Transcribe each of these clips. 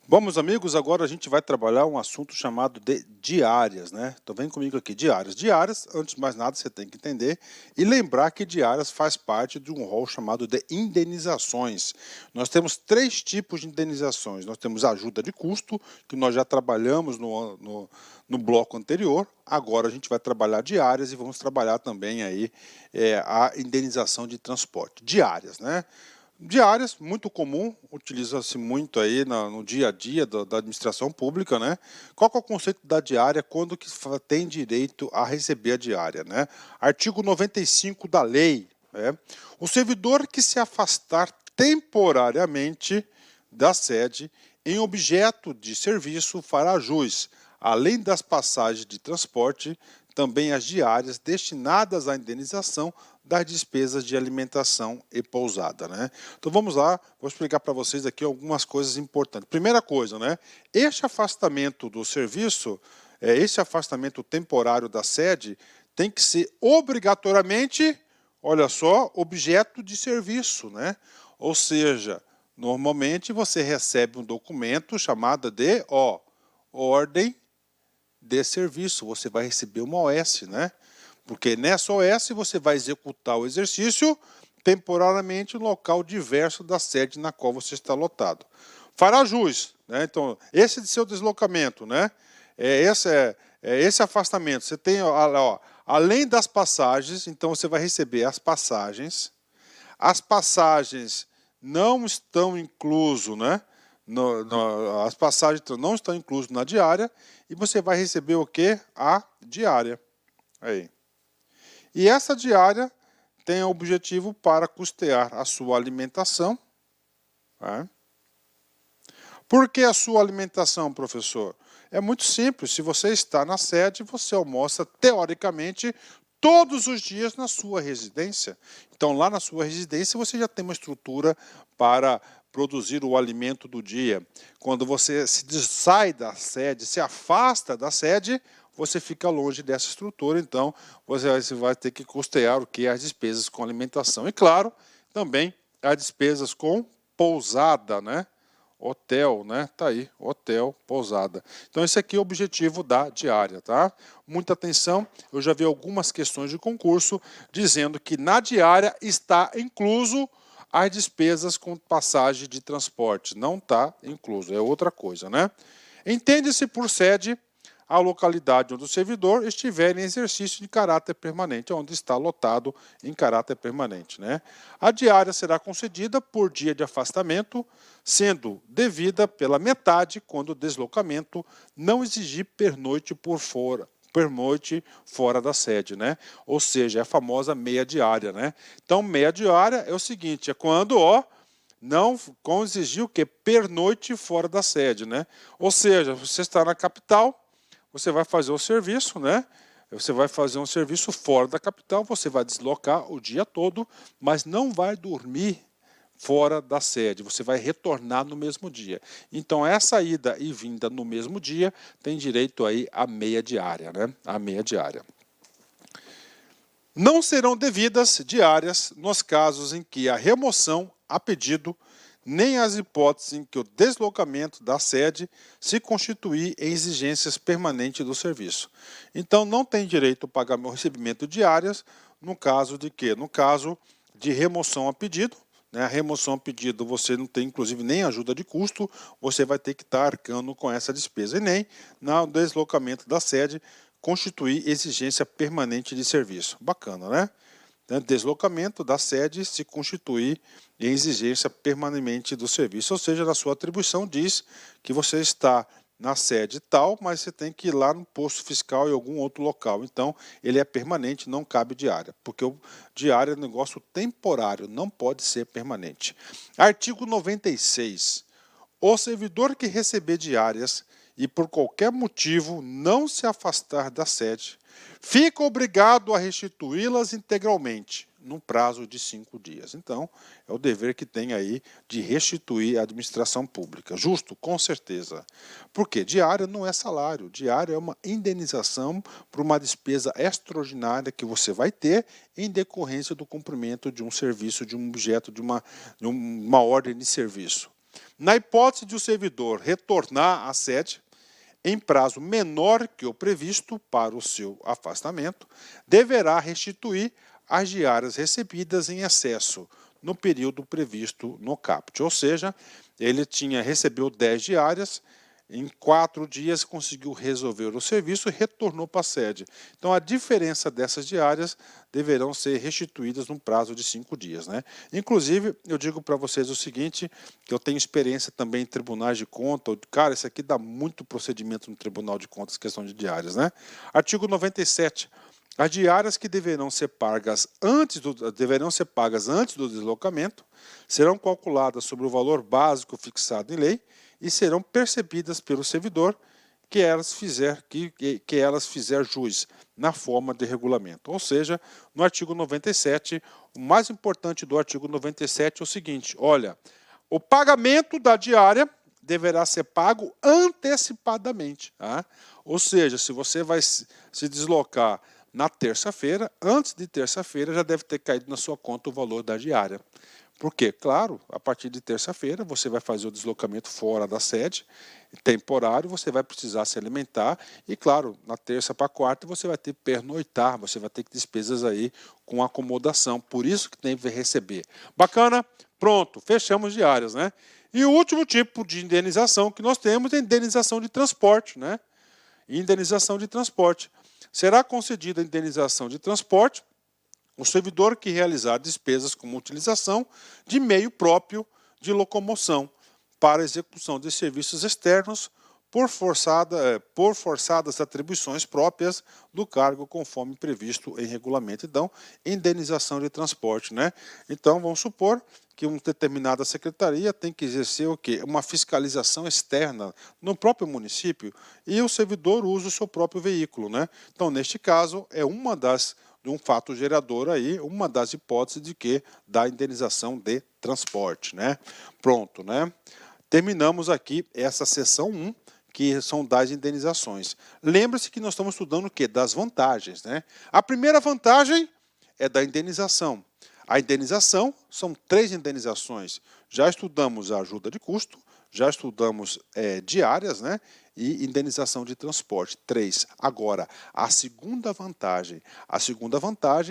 Bom, meus amigos, agora a gente vai trabalhar um assunto chamado de diárias, né? Então vem comigo aqui, diárias. Diárias, antes de mais nada, você tem que entender e lembrar que diárias faz parte de um rol chamado de indenizações. Nós temos três tipos de indenizações. Nós temos ajuda de custo, que nós já trabalhamos no bloco anterior. Agora a gente vai trabalhar diárias e vamos trabalhar também aí a indenização de transporte. Diárias, né? Diárias, muito comum, utiliza-se muito aí no dia a dia da administração pública, né? Qual que é o conceito da diária, quando que tem direito a receber a diária, né? Artigo 95 da lei, né? O servidor que se afastar temporariamente da sede em objeto de serviço fará jus, além das passagens de transporte, também as diárias destinadas à indenização das despesas de alimentação e pousada, né? Então vamos lá, vou explicar para vocês aqui algumas coisas importantes. Primeira coisa, né? Este afastamento do serviço, esse afastamento temporário da sede, tem que ser obrigatoriamente, olha só, objeto de serviço, né? Ou seja, normalmente você recebe um documento chamado de, ordem de serviço, você vai receber uma OS, né? Porque nessa OS você vai executar o exercício temporariamente no local diverso da sede na qual você está lotado. Fará jus, né? Então, esse de seu deslocamento, né? Esse afastamento. Você tem, ó, além das passagens, então você vai receber as passagens. As passagens não estão incluso, né? As passagens não estão inclusas na diária e você vai receber o que? A diária. Aí. E essa diária tem o objetivo para custear a sua alimentação. Tá? Por que a sua alimentação, professor? É muito simples. Se você está na sede, você almoça, teoricamente, todos os dias na sua residência. Então, lá na sua residência, você já tem uma estrutura para produzir o alimento do dia. Quando você sai da sede, se afasta da sede, você fica longe dessa estrutura, então você vai ter que custear o que? As despesas com alimentação. E claro, também as despesas com pousada, né? Hotel, né? Tá aí, hotel, pousada. Então esse aqui é o objetivo da diária, tá? Muita atenção, eu já vi algumas questões de concurso dizendo que na diária está incluso as despesas com passagem de transporte. Não está incluso, é outra coisa, né? Entende-se por sede a localidade onde o servidor estiver em exercício de caráter permanente, onde está lotado em caráter permanente, né? A diária será concedida por dia de afastamento, sendo devida pela metade quando o deslocamento não exigir pernoite fora da sede, né? Ou seja, é a famosa meia diária, né? Então, meia diária é o seguinte, é quando, não exigir o quê? Pernoite fora da sede, né? Ou seja, você está na capital, você vai fazer o serviço, né? Você vai fazer um serviço fora da capital, você vai deslocar o dia todo, mas não vai dormir fora da sede, você vai retornar no mesmo dia. Então essa ida e vinda no mesmo dia tem direito aí à meia diária, né? A meia diária. Não serão devidas diárias nos casos em que a remoção a pedido, nem as hipóteses em que o deslocamento da sede se constituir em exigências permanentes do serviço. Então, não tem direito ao pagamento ou recebimento de diárias no caso de quê? No caso de remoção a pedido, né? A remoção a pedido você não tem, inclusive, nem ajuda de custo, você vai ter que estar arcando com essa despesa, e nem no deslocamento da sede constituir exigência permanente de serviço. Bacana, né? Deslocamento da sede se constituir em exigência permanente do serviço, ou seja, na sua atribuição diz que você está na sede tal, mas você tem que ir lá no posto fiscal em algum outro local. Então, ele é permanente, não cabe diária, porque o diária é um negócio temporário, não pode ser permanente. Artigo 96. O servidor que receber diárias e por qualquer motivo não se afastar da sede, fica obrigado a restituí-las integralmente, num prazo de 5 dias. Então, é o dever que tem aí de restituir a administração pública. Justo? Com certeza. Porque diária não é salário, diária é uma indenização por uma despesa extraordinária que você vai ter em decorrência do cumprimento de um serviço, de um objeto, de uma ordem de serviço. Na hipótese de o servidor retornar à sede em prazo menor que o previsto para o seu afastamento, deverá restituir as diárias recebidas em excesso no período previsto no caput. Ou seja, ele recebeu 10 diárias, em 4 dias conseguiu resolver o serviço e retornou para a sede. Então a diferença dessas diárias deverão ser restituídas num prazo de 5 dias. Né? Inclusive, eu digo para vocês o seguinte, que eu tenho experiência também em tribunais de contas. Cara, isso aqui dá muito procedimento no Tribunal de Contas, questão de diárias. Né? Artigo 97. As diárias que deverão ser pagas antes do deslocamento serão calculadas sobre o valor básico fixado em lei e serão percebidas pelo servidor que elas fizer jus na forma de regulamento. Ou seja, no artigo 97, o mais importante do artigo 97 é o seguinte, olha, o pagamento da diária deverá ser pago antecipadamente. Tá? Ou seja, se você vai se deslocar na terça-feira, antes de terça-feira já deve ter caído na sua conta o valor da diária. Por quê? Claro, a partir de terça-feira você vai fazer o deslocamento fora da sede, temporário, você vai precisar se alimentar e, claro, na terça para quarta você vai ter que pernoitar, você vai ter que despesas aí com acomodação, por isso que tem que receber. Bacana? Pronto, fechamos diárias, né? E o último tipo de indenização que nós temos é a indenização de transporte, né? Indenização de transporte. Será concedida a indenização de transporte o servidor que realizar despesas como utilização de meio próprio de locomoção para execução de serviços externos por forçadas atribuições próprias do cargo conforme previsto em regulamento. Então, indenização de transporte, né? Então, vamos supor que uma determinada secretaria tem que exercer o quê? Uma fiscalização externa no próprio município e o servidor usa o seu próprio veículo, né? Então, neste caso, é de um fato gerador aí, uma das hipóteses de que da indenização de transporte, né? Pronto, né? Terminamos aqui essa seção 1, que são das indenizações. Lembre-se que nós estamos estudando o quê? Das vantagens, né? A primeira vantagem é da indenização. A indenização são 3 indenizações. Já estudamos a ajuda de custo, já estudamos diárias, né? E indenização de transporte, 3. Agora, a segunda vantagem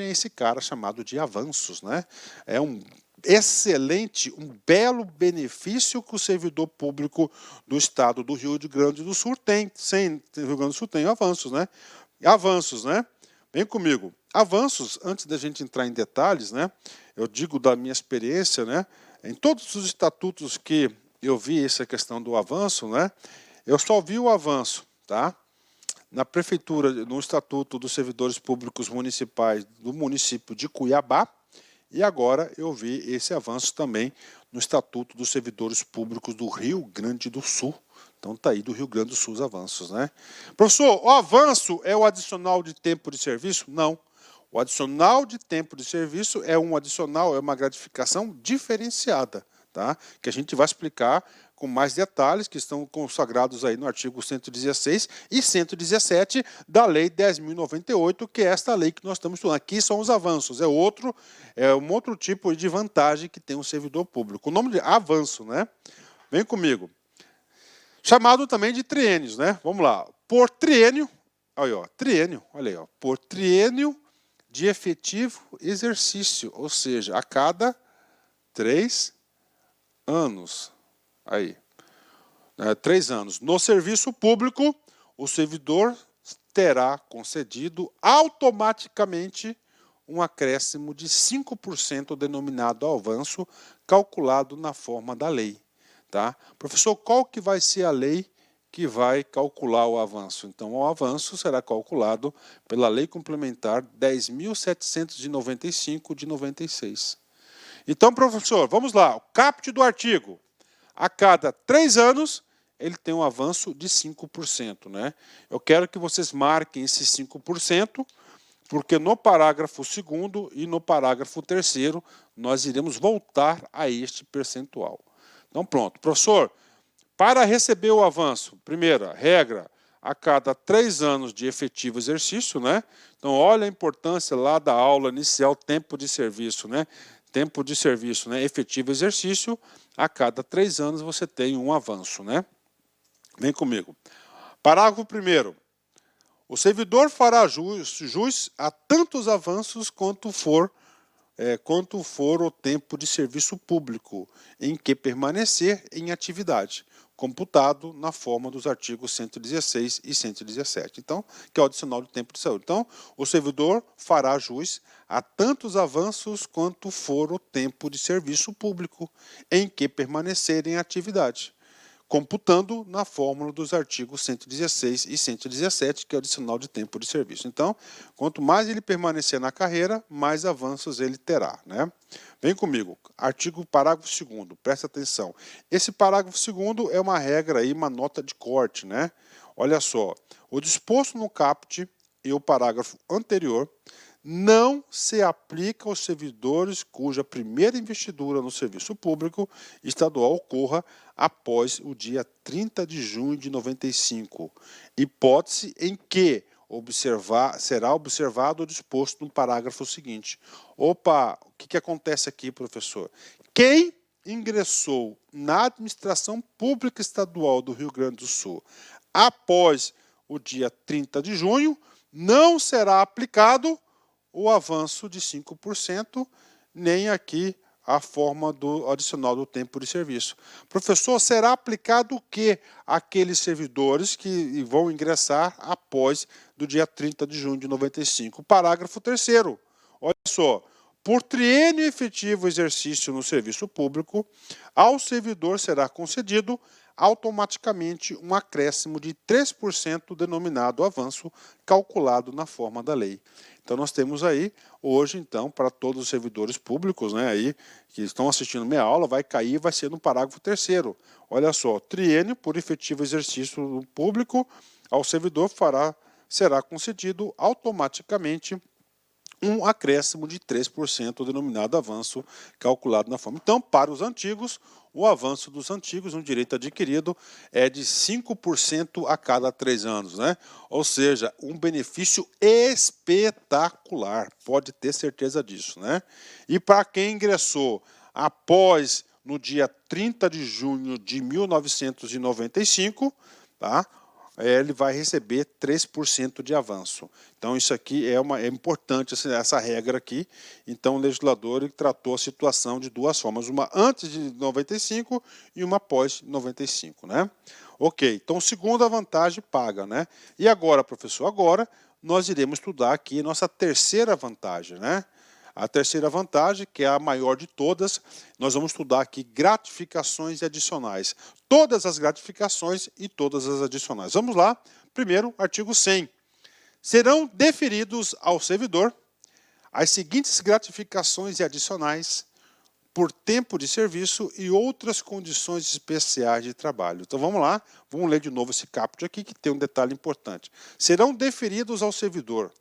é esse cara chamado de avanços, né? É um excelente, um belo benefício que o servidor público do estado do Rio Grande do Sul tem. O Rio Grande do Sul tem avanços, né? Avanços, né? Vem comigo. Avanços, antes da gente entrar em detalhes, né? Eu digo da minha experiência, né? Em todos os estatutos que eu vi essa questão do avanço, né? Eu só vi o avanço, tá? Na prefeitura, no Estatuto dos Servidores Públicos Municipais do município de Cuiabá, e agora eu vi esse avanço também no Estatuto dos Servidores Públicos do Rio Grande do Sul. Então tá aí do Rio Grande do Sul os avanços, né? Professor, o avanço é o adicional de tempo de serviço? Não. O adicional de tempo de serviço é uma gratificação diferenciada, tá? Que a gente vai explicar com mais detalhes, que estão consagrados aí no artigo 116 e 117 da Lei 10.098, que é esta lei que nós estamos estudando. Aqui são os avanços, é um outro tipo de vantagem que tem um servidor público. O nome de avanço, né? Vem comigo. Chamado também de triênios, né? Vamos lá. Por triênio, olha aí, ó, por triênio de efetivo exercício, ou seja, a cada 3 anos. Aí, 3 anos. No serviço público, o servidor terá concedido automaticamente um acréscimo de 5% denominado avanço, calculado na forma da lei. Tá? Professor, qual que vai ser a lei que vai calcular o avanço? Então, o avanço será calculado pela Lei Complementar 10.795 de 96. Então, professor, vamos lá. O caput do artigo. A cada 3 anos, ele tem um avanço de 5%. Né? Eu quero que vocês marquem esses 5%, porque no parágrafo 2º e no parágrafo 3º, nós iremos voltar a este percentual. Então, pronto. Professor, para receber o avanço, primeira regra, a cada 3 anos de efetivo exercício, né? Então, olha a importância lá da aula inicial, tempo de serviço, né? tempo de serviço, né, efetivo exercício, a cada 3 anos você tem um avanço, né? Vem comigo. Parágrafo 1º. O servidor fará jus a tantos avanços quanto for o tempo de serviço público em que permanecer em atividade, computado na forma dos artigos 116 e 117. Então, que é o adicional do tempo de saúde. Então, o servidor fará jus a tantos avanços quanto for o tempo de serviço público em que permanecer em atividade, computando na fórmula dos artigos 116 e 117, que é o adicional de tempo de serviço. Então, quanto mais ele permanecer na carreira, mais avanços ele terá, né? Vem comigo, parágrafo 2º, presta atenção. Esse parágrafo 2º é uma regra aí, uma nota de corte, né? Olha só, o disposto no caput e o parágrafo anterior não se aplica aos servidores cuja primeira investidura no serviço público estadual ocorra após o dia 30 de junho de 95, hipótese em que será observado o disposto no parágrafo seguinte. Opa, o que acontece aqui, professor? Quem ingressou na administração pública estadual do Rio Grande do Sul após o dia 30 de junho, não será aplicado o avanço de 5%, nem aqui a forma do adicional do tempo de serviço. Professor, será aplicado o que àqueles servidores que vão ingressar após do dia 30 de junho de 95? Parágrafo 3º. Olha só. Por triênio efetivo exercício no serviço público, ao servidor será concedido automaticamente um acréscimo de 3% denominado avanço, calculado na forma da lei. Então nós temos aí, hoje então, para todos os servidores públicos, né, aí, que estão assistindo minha aula, vai cair, vai ser no parágrafo 3º. Olha só, triênio por efetivo exercício público, ao servidor será concedido automaticamente um acréscimo de 3% denominado avanço, calculado na forma. Então, para os antigos, o avanço dos antigos, um direito adquirido, é de 5% a cada 3 anos, né? Ou seja, um benefício espetacular, pode ter certeza disso, né? E para quem ingressou após, no dia 30 de junho de 1995, tá? Ele vai receber 3% de avanço. Então, isso aqui é importante, essa regra aqui. Então, o legislador tratou a situação de duas formas, uma antes de 95 e uma após 95, né? Ok, então, segunda vantagem paga, né? E agora, professor? Agora, nós iremos estudar aqui nossa terceira vantagem, né? A terceira vantagem, que é a maior de todas, nós vamos estudar aqui gratificações adicionais. Todas as gratificações e todas as adicionais. Vamos lá. Primeiro, artigo 100. Serão deferidos ao servidor as seguintes gratificações e adicionais por tempo de serviço e outras condições especiais de trabalho. Então vamos lá, vamos ler de novo esse caput aqui que tem um detalhe importante. Serão deferidos ao servidor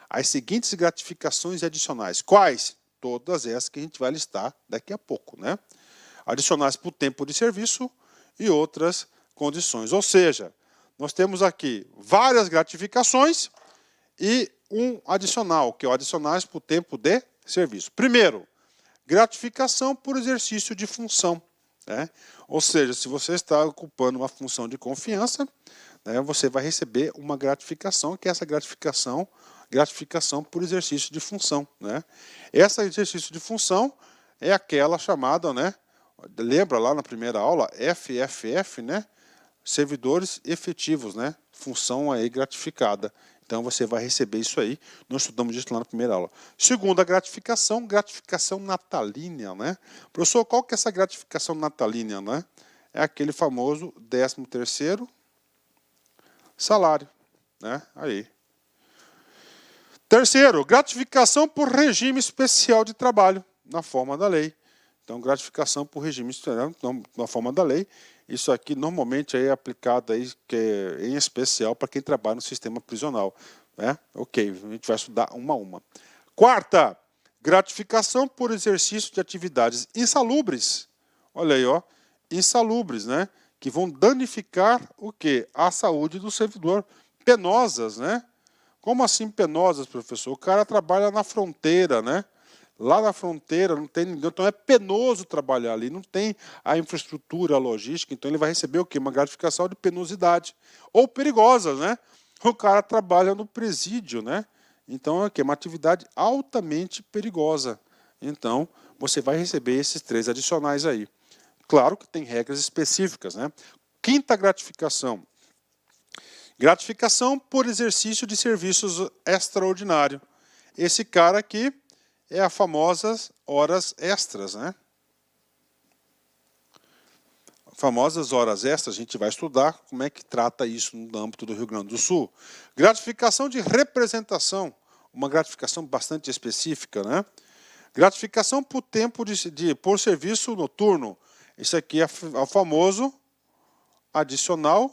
as seguintes gratificações adicionais. Quais? Todas essas que a gente vai listar daqui a pouco, né? Adicionais por tempo de serviço e outras condições. Ou seja, nós temos aqui várias gratificações e um adicional, que é o adicionais por tempo de serviço. Primeiro, gratificação por exercício de função, né? Ou seja, se você está ocupando uma função de confiança, né, você vai receber uma gratificação, que é essa gratificação por exercício de função, né? Esse exercício de função é aquela chamada, né? Lembra lá na primeira aula, FFF, né? Servidores efetivos, né? Função aí gratificada. Então você vai receber isso aí. Nós estudamos isso lá na primeira aula. Segunda gratificação natalínea, né? Professor, qual que é essa gratificação natalínea, né? É aquele famoso 13º salário, né? Aí. Terceiro, gratificação por regime especial de trabalho, na forma da lei. Então, gratificação por regime especial, na forma da lei. Isso aqui normalmente é aplicado aí, em especial para quem trabalha no sistema prisional, né? Ok, a gente vai estudar uma a uma. Quarta, gratificação por exercício de atividades insalubres. Olha aí, ó, insalubres, né? Que vão danificar o quê? A saúde do servidor. Penosas, né? Como assim penosas, professor? O cara trabalha na fronteira, né? Lá na fronteira não tem ninguém, então é penoso trabalhar ali, não tem a infraestrutura, a logística, então ele vai receber o quê? Uma gratificação de penosidade. Ou perigosa, né? O cara trabalha no presídio, né? Então é o quê? Uma atividade altamente perigosa. Então, você vai receber esses 3 adicionais aí. Claro que tem regras específicas, né? Quinta gratificação. Gratificação por exercício de serviços extraordinário. Esse cara aqui é a famosas horas extras, né? Famosas horas extras, a gente vai estudar como é que trata isso no âmbito do Rio Grande do Sul. Gratificação de representação, uma gratificação bastante específica, né? Gratificação por tempo por serviço noturno. Isso aqui é o famoso adicional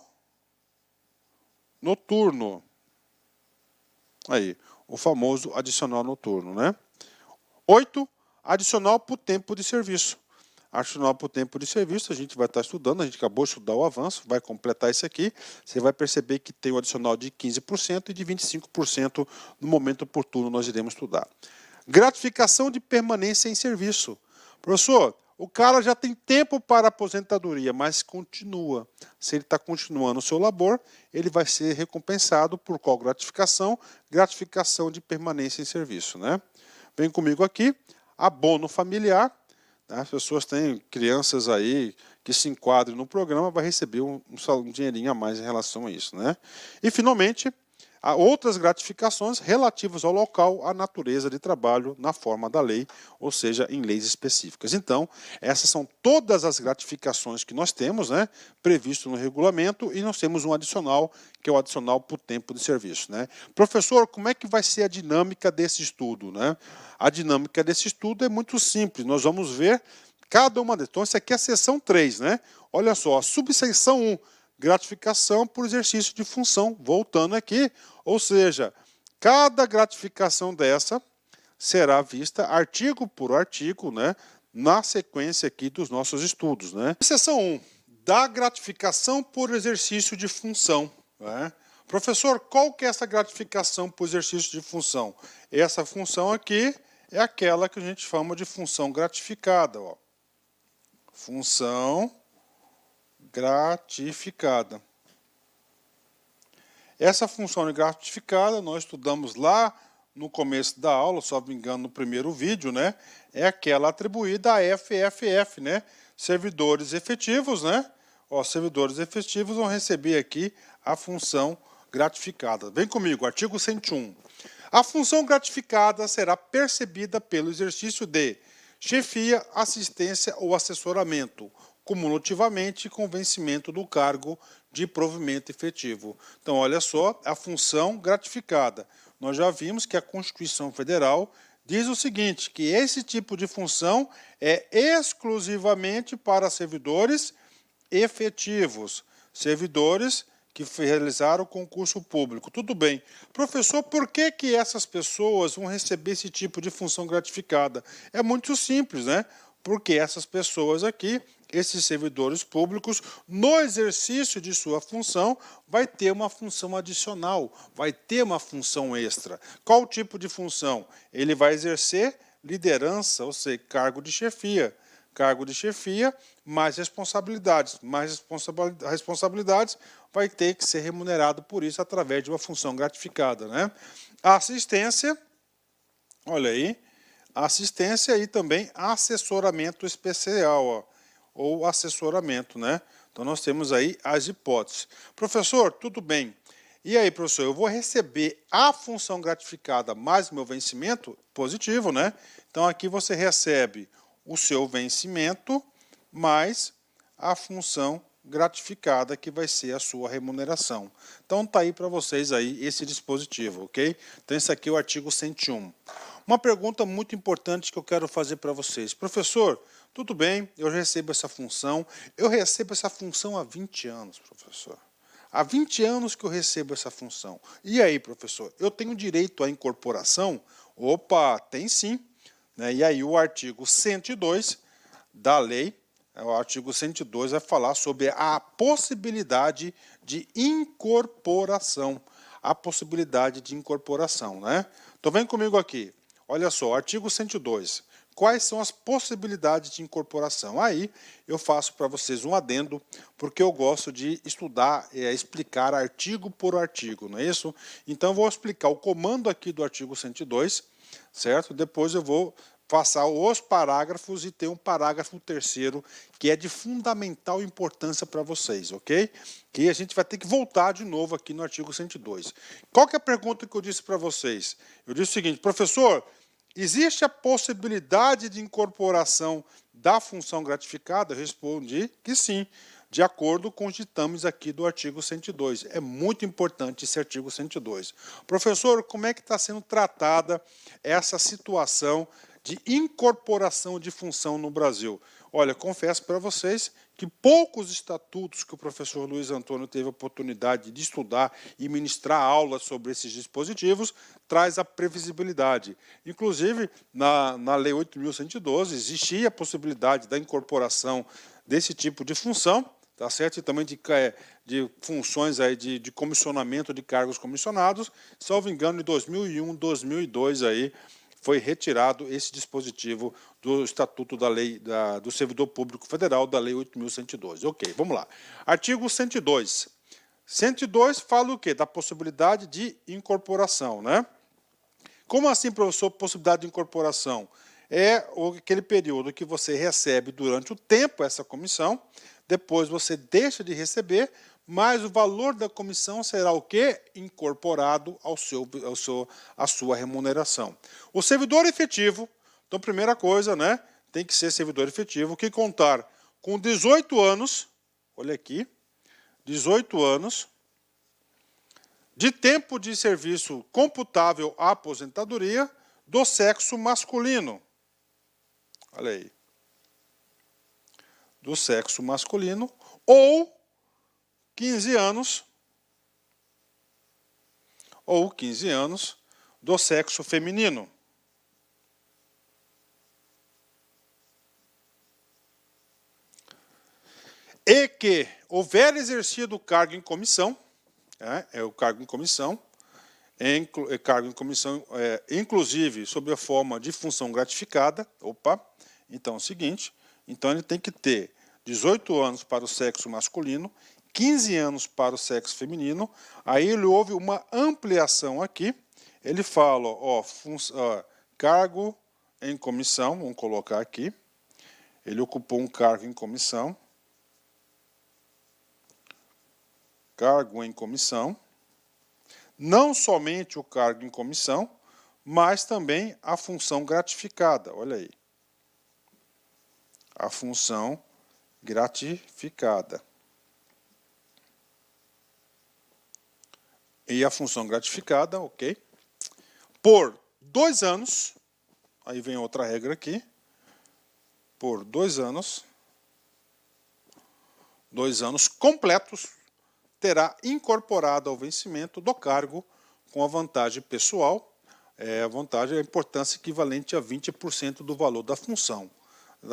noturno. Aí, o famoso adicional noturno, né? 8, adicional por tempo de serviço. Adicional por tempo de serviço, a gente vai estar estudando, a gente acabou de estudar o avanço, vai completar isso aqui, você vai perceber que tem o adicional de 15% e de 25% no momento oportuno nós iremos estudar. Gratificação de permanência em serviço. Professor, o cara já tem tempo para aposentadoria, mas continua. Se ele está continuando o seu labor, ele vai ser recompensado por qual gratificação? Gratificação de permanência em serviço, né? Vem comigo aqui, abono familiar. As pessoas têm crianças aí que se enquadrem no programa, vai receber um dinheirinho a mais em relação a isso, né? E, finalmente, há outras gratificações relativas ao local, à natureza de trabalho, na forma da lei, ou seja, em leis específicas. Então, essas são todas as gratificações que nós temos, né, previsto no regulamento, e nós temos um adicional, que é o adicional por tempo de serviço, né? Professor, como é que vai ser a dinâmica desse estudo, né? A dinâmica desse estudo é muito simples, nós vamos ver cada uma delas. Então, essa aqui é a seção 3, né? Olha só, a subseção 1, gratificação por exercício de função, voltando aqui, ou seja, cada gratificação dessa será vista artigo por artigo, né, na sequência aqui dos nossos estudos, né? Seção 1, da gratificação por exercício de função, né? Professor, qual que é essa gratificação por exercício de função? Essa função aqui é aquela que a gente chama de função gratificada, ó. Função gratificada. Essa função gratificada nós estudamos lá no começo da aula, só me engano no primeiro vídeo, né? É aquela atribuída a FFF, né? Servidores efetivos, né? Ó, servidores efetivos vão receber aqui a função gratificada. Vem comigo, artigo 101. A função gratificada será percebida pelo exercício de chefia, assistência ou assessoramento, cumulativamente com vencimento do cargo de provimento efetivo. Então, olha só, a função gratificada. Nós já vimos que a Constituição Federal diz o seguinte, que esse tipo de função é exclusivamente para servidores efetivos, servidores que realizaram o concurso público. Tudo bem. Professor, por que essas pessoas vão receber esse tipo de função gratificada? É muito simples, né? Porque essas pessoas aqui, esses servidores públicos, no exercício de sua função, vai ter uma função adicional, vai ter uma função extra. Qual tipo de função? Ele vai exercer liderança, ou seja, cargo de chefia. Cargo de chefia, mais responsabilidades. Mais responsabilidades vai ter que ser remunerado por isso através de uma função gratificada, né? A assistência, olha aí, assistência e também assessoramento especial, ó, ou assessoramento, né? Então nós temos aí as hipóteses. Professor, tudo bem. E aí, professor, eu vou receber a função gratificada mais o meu vencimento? Positivo, né? Então aqui você recebe o seu vencimento mais a função gratificada, que vai ser a sua remuneração. Então está aí para vocês aí esse dispositivo, ok? Então esse aqui é o artigo 101. Uma pergunta muito importante que eu quero fazer para vocês. Professor, tudo bem, eu recebo essa função. Eu recebo essa função há 20 anos, professor. Há 20 anos que eu recebo essa função. E aí, professor, eu tenho direito à incorporação? Opa, tem sim. E aí o artigo 102 da lei, o artigo 102 vai falar sobre a possibilidade de incorporação. A possibilidade de incorporação, né? Então vem comigo aqui. olha só, artigo 102. Quais são as possibilidades de incorporação? Aí eu faço para vocês um adendo, porque eu gosto de estudar, explicar artigo por artigo, não é isso? Então eu vou explicar o comando aqui do artigo 102, certo? Depois eu vou passar os parágrafos e ter um parágrafo terceiro que é de fundamental importância para vocês, ok? Que a gente vai ter que voltar de novo aqui no artigo 102. Qual que é a pergunta que eu disse para vocês? Eu disse o seguinte, professor, existe a possibilidade de incorporação da função gratificada? Eu respondi que sim, de acordo com os ditames aqui do artigo 102. É muito importante esse artigo 102. Professor, como é que está sendo tratada essa situação de incorporação de função no Brasil? Olha, confesso para vocês que poucos estatutos que o professor Luiz Antônio teve a oportunidade de estudar e ministrar aulas sobre esses dispositivos traz a previsibilidade. Inclusive, na Lei 8.112, existia a possibilidade da incorporação desse tipo de função, tá certo? E também de funções aí de comissionamento de cargos comissionados. Salvo engano, em 2001, 2002, aí, foi retirado esse dispositivo do Estatuto da Lei do Servidor Público Federal, da Lei 8.112. Ok, vamos lá. Artigo 102. 102 fala o quê? Da possibilidade de incorporação, né? Como assim, professor, possibilidade de incorporação? É aquele período que você recebe durante o tempo essa comissão, depois você deixa de receber, mas o valor da comissão será o quê? Incorporado à sua remuneração. O servidor efetivo, então, primeira coisa, né? Tem que ser servidor efetivo, que contar com 18 anos, olha aqui, 18 anos, de tempo de serviço computável à aposentadoria do sexo masculino. Olha aí. Do sexo masculino, ou 15 anos do sexo feminino. E que houver exercido o cargo em comissão, o cargo em comissão, inclusive sob a forma de função gratificada. Então é o seguinte, então ele tem que ter 18 anos para o sexo masculino, 15 anos para o sexo feminino. Aí ele houve uma ampliação aqui, ele fala, cargo em comissão, vamos colocar aqui, ele ocupou um cargo em comissão, não somente o cargo em comissão, mas também a função gratificada, olha aí, a função gratificada. E a função gratificada, ok, por 2 anos, aí vem outra regra aqui, por 2 anos completos, terá incorporado ao vencimento do cargo com a vantagem pessoal, a importância equivalente a 20% do valor da função.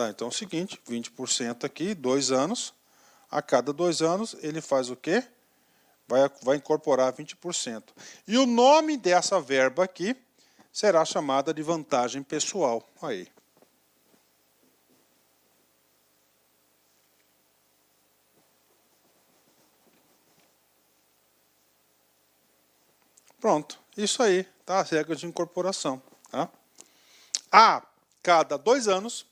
Então é o seguinte, 20% aqui, 2 anos, a cada 2 anos ele faz o quê? Vai incorporar 20%. E o nome dessa verba aqui será chamada de vantagem pessoal. Aí. Pronto, isso aí, tá? As regras de incorporação. Tá? A cada 2 anos,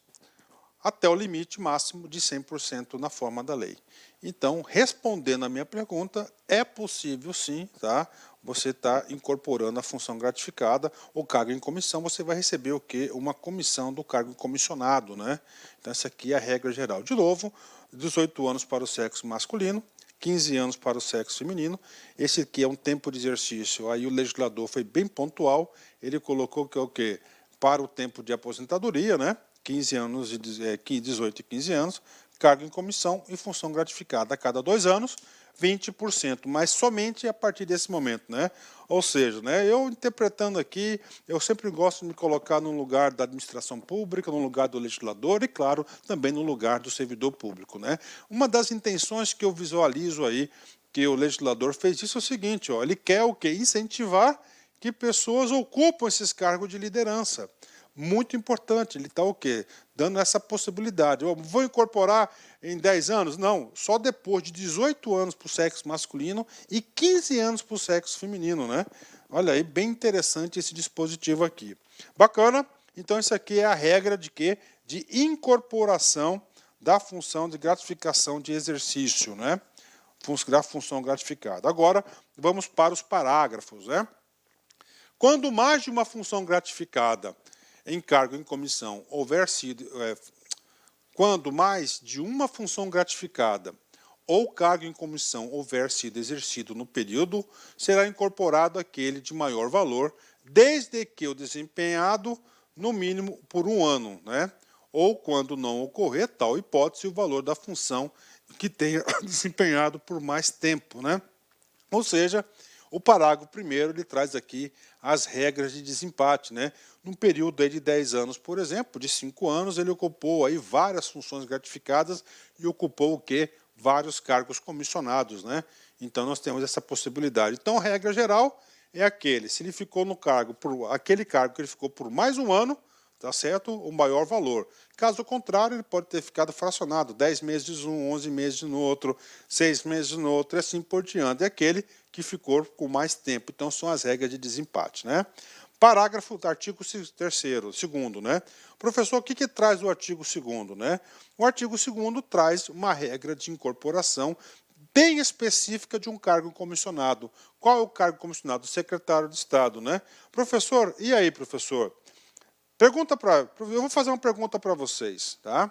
até o limite máximo de 100% na forma da lei. Então, respondendo a minha pergunta, é possível sim, tá? Você está incorporando a função gratificada, o cargo em comissão, você vai receber o quê? Uma comissão do cargo comissionado, né? Então, essa aqui é a regra geral. De novo, 18 anos para o sexo masculino, 15 anos para o sexo feminino. Esse aqui é um tempo de exercício. Aí o legislador foi bem pontual, ele colocou que é o quê? Para o tempo de aposentadoria, né? 15 anos, 18 e 15 anos, cargo em comissão e função gratificada a cada 2 anos, 20%, mas somente a partir desse momento, né? Ou seja, né, eu interpretando aqui, eu sempre gosto de me colocar no lugar da administração pública, no lugar do legislador e, claro, também no lugar do servidor público, né? Uma das intenções que eu visualizo aí, que o legislador fez isso é o seguinte, ele quer o quê? Incentivar que pessoas ocupam esses cargos de liderança. Muito importante, ele está o quê? Dando essa possibilidade. Eu vou incorporar em 10 anos? Não, só depois de 18 anos para o sexo masculino e 15 anos para o sexo feminino, né? Olha aí, bem interessante esse dispositivo aqui. Bacana? Então, isso aqui é a regra de quê? De incorporação da função de gratificação de exercício, né? Da função gratificada. Agora, vamos para os parágrafos, né? Quando mais de uma função gratificada em cargo em comissão houver sido... quando mais de uma função gratificada ou cargo em comissão houver sido exercido no período, será incorporado aquele de maior valor, desde que o desempenhado, no mínimo, por um ano, né? Ou, quando não ocorrer tal hipótese, o valor da função que tenha desempenhado por mais tempo, né? Ou seja, o parágrafo primeiro ele traz aqui as regras de desempate, né? Num período aí de 10 anos, por exemplo, de 5 anos, ele ocupou aí várias funções gratificadas e ocupou o quê? Vários cargos comissionados, né? Então nós temos essa possibilidade. Então, a regra geral é aquele, se ele ficou no cargo, aquele cargo que ele ficou por mais um ano, tá certo? O maior valor. Caso contrário, ele pode ter ficado fracionado, 10 meses um, 11 meses no outro, 6 meses no outro, e assim por diante. É aquele que ficou com mais tempo. Então, são as regras de desempate, né? Parágrafo do artigo 2º, né? Professor, o que traz o artigo 2º, né? O artigo 2º traz uma regra de incorporação bem específica de um cargo comissionado. Qual é o cargo comissionado? Secretário de Estado, né? Professor, e aí, professor? Eu vou fazer uma pergunta para vocês, tá?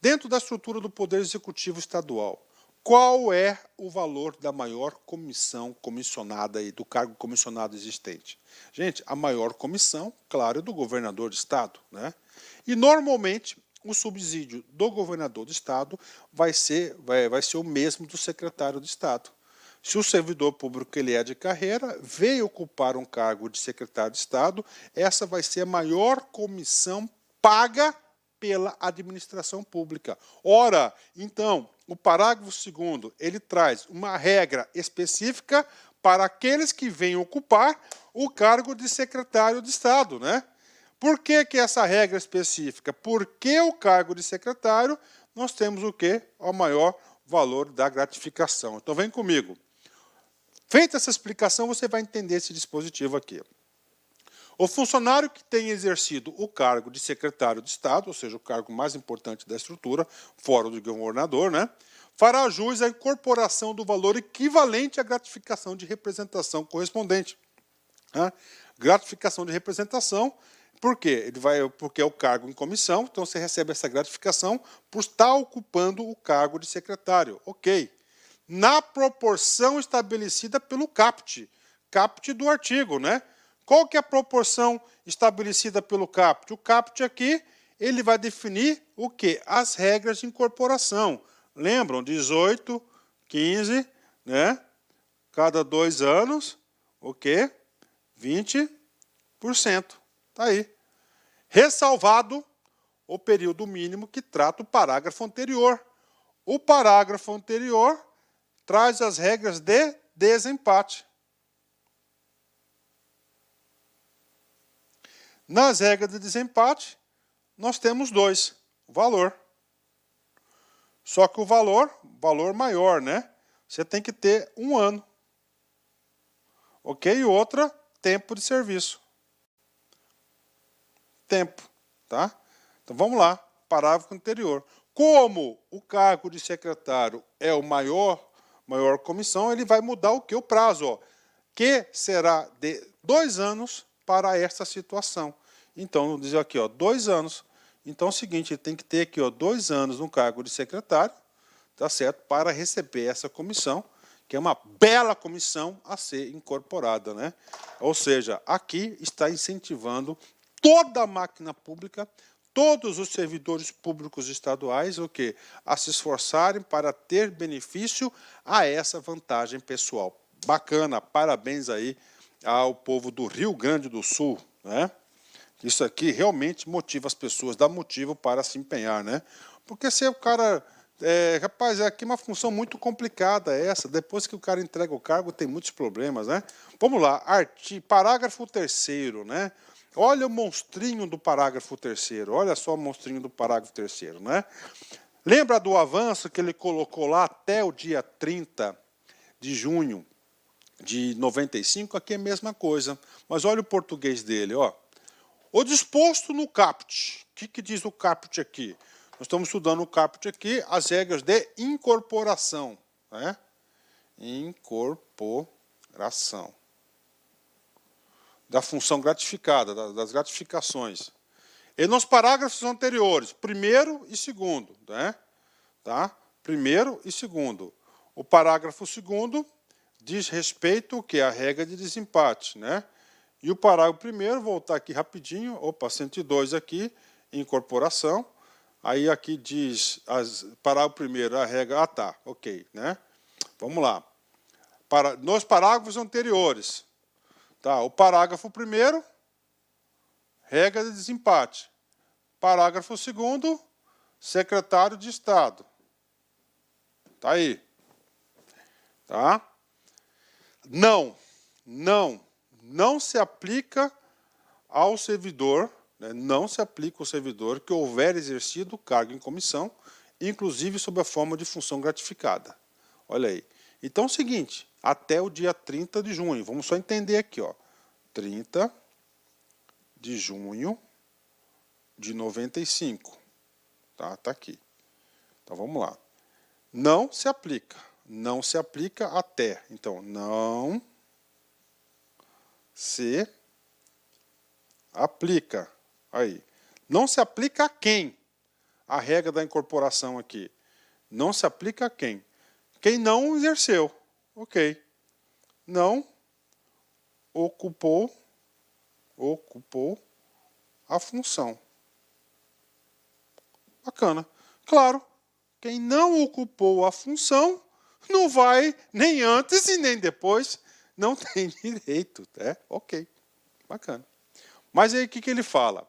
Dentro da estrutura do Poder Executivo Estadual, qual é o valor da maior comissão comissionada aí, do cargo comissionado existente? Gente, a maior comissão, claro, é do governador de Estado, né? E normalmente o subsídio do governador de Estado vai ser o mesmo do secretário de Estado. Se o servidor público ele é de carreira, veio ocupar um cargo de secretário de Estado, essa vai ser a maior comissão paga pela administração pública. Ora, então, o parágrafo 2º, ele traz uma regra específica para aqueles que vêm ocupar o cargo de secretário de Estado, né? Por que essa regra específica? Porque o cargo de secretário, nós temos o quê? O maior valor da gratificação. Então, vem comigo. Feita essa explicação, você vai entender esse dispositivo aqui. O funcionário que tem exercido o cargo de secretário de Estado, ou seja, o cargo mais importante da estrutura, fora do governador, né, fará jus à incorporação do valor equivalente à gratificação de representação correspondente. Né? Gratificação de representação, por quê? Porque é o cargo em comissão, então você recebe essa gratificação por estar ocupando o cargo de secretário. Ok. Na proporção estabelecida pelo CAPT do artigo, né? Qual que é a proporção estabelecida pelo CAPT? O CAPT aqui, ele vai definir o quê? As regras de incorporação. Lembram? 18, 15, né? Cada 2 anos, o quê? 20%. Tá aí. Ressalvado o período mínimo que trata o parágrafo anterior. O parágrafo anterior traz as regras de desempate. Nas regras de desempate, nós temos 2, o valor. Só que o valor maior, né? Você tem que ter 1 ano. Ok? E outra, tempo de serviço. Tempo, tá? Então vamos lá, parágrafo anterior. Como o cargo de secretário é o maior comissão, ele vai mudar o que? O prazo, ó, que será de 2 anos para essa situação. Então, vou dizer aqui, ó, 2 anos. Então, é o seguinte, ele tem que ter aqui, ó, 2 anos no cargo de secretário, tá certo? Para receber essa comissão, que é uma bela comissão a ser incorporada, né? Ou seja, aqui está incentivando toda a máquina pública, todos os servidores públicos estaduais, o quê? A se esforçarem para ter benefício a essa vantagem pessoal. Bacana, parabéns aí ao povo do Rio Grande do Sul, né? Isso aqui realmente motiva as pessoas, dá motivo para se empenhar, né? Porque se o cara Rapaz, aqui é uma função muito complicada essa. Depois que o cara entrega o cargo, tem muitos problemas, né? Vamos lá, parágrafo 3º, né? Olha o monstrinho do parágrafo 3º. Olha só o monstrinho do parágrafo 3º, né? Lembra do avanço que ele colocou lá até o dia 30 de junho de 95? Aqui é a mesma coisa. Mas olha o português dele, ó. O disposto no caput. O que diz o caput aqui? Nós estamos estudando o caput aqui, as regras de incorporação, né? Incorporação. Da função gratificada, das gratificações. E nos parágrafos anteriores, 1º e 2º, né? Tá? 1º e 2º. O parágrafo 2º diz respeito ao que? A regra de desempate, né? E o parágrafo 1º, voltar aqui rapidinho, 102 aqui, incorporação. Aí aqui diz, parágrafo 1º, a regra, tá, ok, né? Vamos lá. Nos parágrafos anteriores, tá? O parágrafo 1º, regra de desempate. Parágrafo 2º, secretário de Estado. Tá aí. Tá? Não se aplica ao servidor, né, não se aplica ao servidor que houver exercido o cargo em comissão, inclusive sob a forma de função gratificada. Olha aí. Então é o seguinte, até o dia 30 de junho, vamos só entender aqui, ó, 30 de junho de 95. Tá aqui. Então vamos lá. Não se aplica até. Então, não se aplica. Aí. Não se aplica a quem? A regra da incorporação aqui. Não se aplica a quem? Quem não exerceu. Ok. Não ocupou a função. Bacana. Claro, quem não ocupou a função não vai nem antes e nem depois, não tem direito. Ok. Bacana. Mas aí o que ele fala?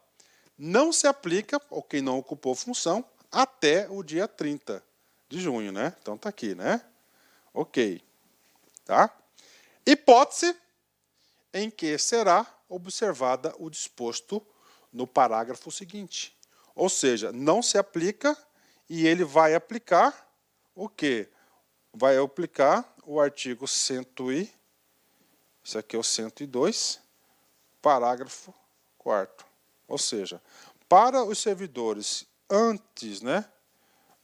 Não se aplica ao quem não ocupou função até o dia 30 de junho, né? Então tá aqui, né? Ok. Tá? Hipótese em que será observada o disposto no parágrafo seguinte. Ou seja, não se aplica e ele vai aplicar o quê? Vai aplicar o artigo 100 e... Isso aqui é o 102, parágrafo 4º. Ou seja, para os servidores antes, né,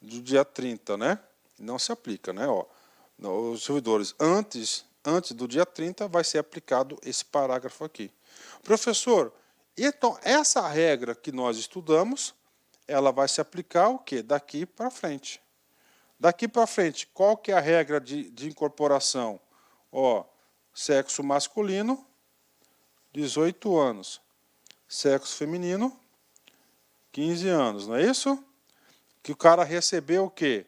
do dia 30, né, não se aplica, né, ó. Os servidores antes do dia 30 vai ser aplicado esse parágrafo aqui. Professor, então essa regra que nós estudamos, ela vai se aplicar o quê? Daqui para frente. Daqui para frente, qual que é a regra de incorporação? Ó, sexo masculino, 18 anos. Sexo feminino, 15 anos, não é isso? Que o cara recebeu o quê?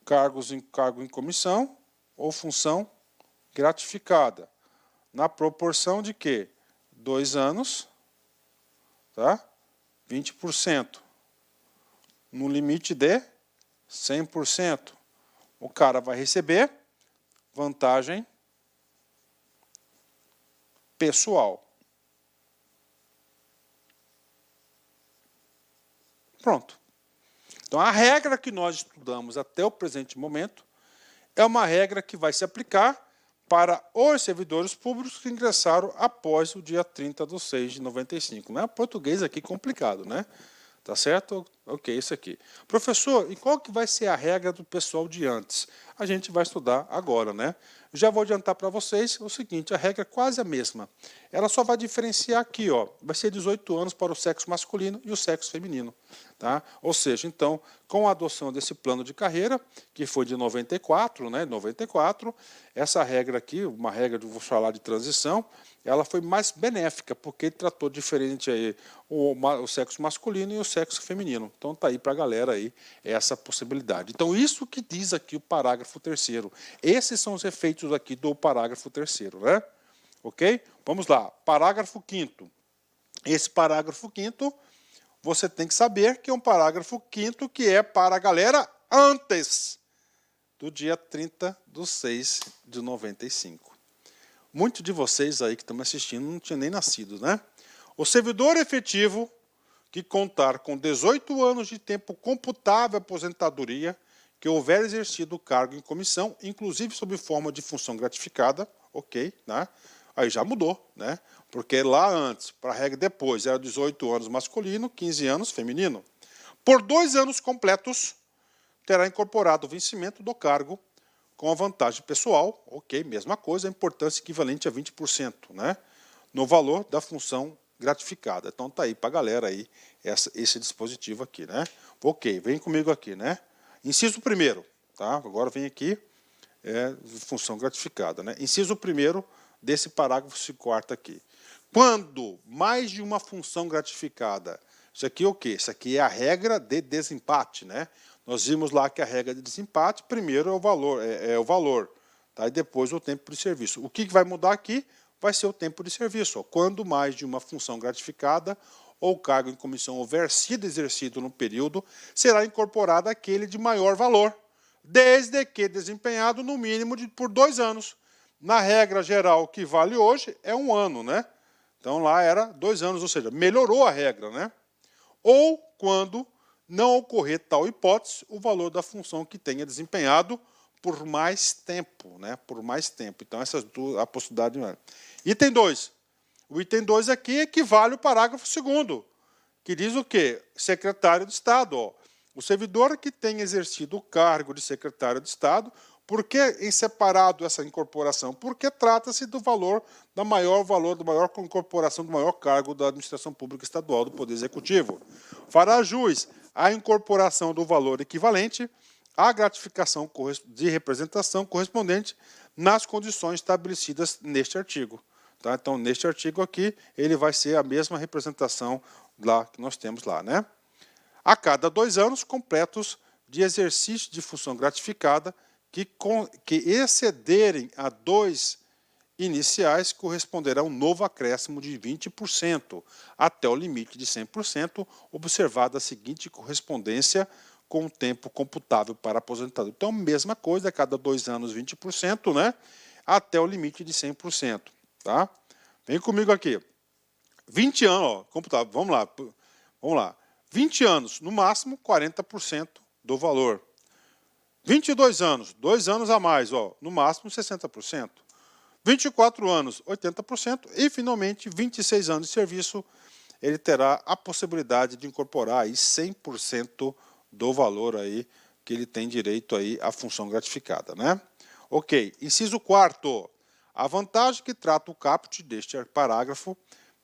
Cargo em comissão ou função gratificada. Na proporção de quê? 2 anos, tá? 20%. No limite de 100%. O cara vai receber vantagem pessoal. Pronto. Então, a regra que nós estudamos até o presente momento é uma regra que vai se aplicar para os servidores públicos que ingressaram após o dia 30/6 de 95. Não é português aqui complicado, né? Tá certo? Ok, isso aqui. Professor, e qual que vai ser a regra do pessoal de antes? A gente vai estudar agora, né? Já vou adiantar para vocês o seguinte, a regra é quase a mesma. Ela só vai diferenciar aqui, ó, vai ser 18 anos para o sexo masculino e o sexo feminino. Tá? Ou seja, então, com a adoção desse plano de carreira, que foi de 94, né, 94, essa regra aqui, uma regra, vou falar de transição, ela foi mais benéfica, porque tratou diferente aí o sexo masculino e o sexo feminino. Então, está aí para a galera aí essa possibilidade. Então, isso que diz aqui o parágrafo 3º. Esses são os efeitos aqui do parágrafo 3º, né? Ok? Vamos lá. Parágrafo 5º. Esse parágrafo 5º, você tem que saber que é um parágrafo 5º que é para a galera antes do dia 30/6/95. Muitos de vocês aí que estão me assistindo não tinham nem nascido, né? O servidor efetivo que contar com 18 anos de tempo computável aposentadoria, que houver exercido o cargo em comissão, inclusive sob forma de função gratificada, ok, né? Aí já mudou, né? Porque lá antes, para a regra depois, era 18 anos masculino, 15 anos feminino. Por 2 anos completos, terá incorporado o vencimento do cargo com a vantagem pessoal, ok, mesma coisa, a importância equivalente a 20%, né? No valor da função gratificada. Então tá aí para a galera aí esse dispositivo aqui, né? Ok, vem comigo aqui, né? Inciso 1º, tá? Agora vem aqui, função gratificada, né? Inciso 1º desse parágrafo 4º aqui. Quando mais de uma função gratificada, isso aqui é o quê? Isso aqui é a regra de desempate, né? Nós vimos lá que a regra de desempate, primeiro é o valor, tá? E depois o tempo de serviço. O que vai mudar aqui? Vai ser o tempo de serviço. Ó. Quando mais de uma função gratificada ou cargo em comissão houver sido exercido no período, será incorporado aquele de maior valor, desde que desempenhado no mínimo por 2 anos. Na regra geral que vale hoje é 1 ano, né? Então lá era 2 anos, ou seja, melhorou a regra, né? Ou quando não ocorrer tal hipótese, o valor da função que tenha desempenhado por mais tempo, né? Por mais tempo. Então, essas duas, a possibilidade. Item 2. O item 2 aqui equivale ao parágrafo 2º, que diz o quê? Secretário de Estado. Ó. O servidor que tem exercido o cargo de secretário de Estado, por que em separado essa incorporação? Porque trata-se do valor, da maior incorporação do maior cargo da administração pública estadual do Poder Executivo. Fará jus à incorporação do valor equivalente à gratificação de representação correspondente nas condições estabelecidas neste artigo. Tá? Então, neste artigo aqui, ele vai ser a mesma representação lá que nós temos lá, né? A cada 2 anos completos de exercício de função gratificada que excederem a 2 iniciais, corresponderá um novo acréscimo de 20%, até o limite de 100%, observada a seguinte correspondência com o tempo computável para aposentado. Então, mesma coisa, a cada 2 anos 20%, né? Até o limite de 100%. Tá? Vem comigo aqui. 20 anos, ó, computável, vamos lá. 20 anos, no máximo, 40% do valor. 22 anos, 2 anos a mais, ó, no máximo 60%. 24 anos, 80%. E, finalmente, 26 anos de serviço, ele terá a possibilidade de incorporar aí 100% do valor aí que ele tem direito aí à função gratificada, né? Ok, inciso 4º. A vantagem que trata o caput deste parágrafo,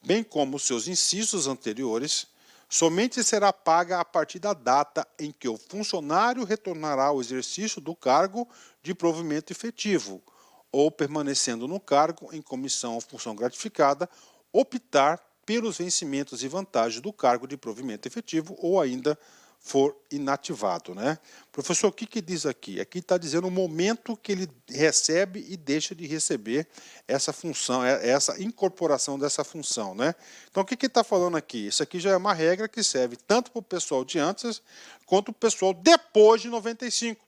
bem como os seus incisos anteriores, somente será paga a partir da data em que o funcionário retornará ao exercício do cargo de provimento efetivo, ou permanecendo no cargo em comissão ou função gratificada, optar pelos vencimentos e vantagens do cargo de provimento efetivo ou ainda for inativado, né? Professor, o que diz aqui? Aqui está dizendo o momento que ele recebe e deixa de receber essa função, essa incorporação dessa função, né? Então, o que está falando aqui? Isso aqui já é uma regra que serve tanto para o pessoal de antes quanto para o pessoal depois de 95.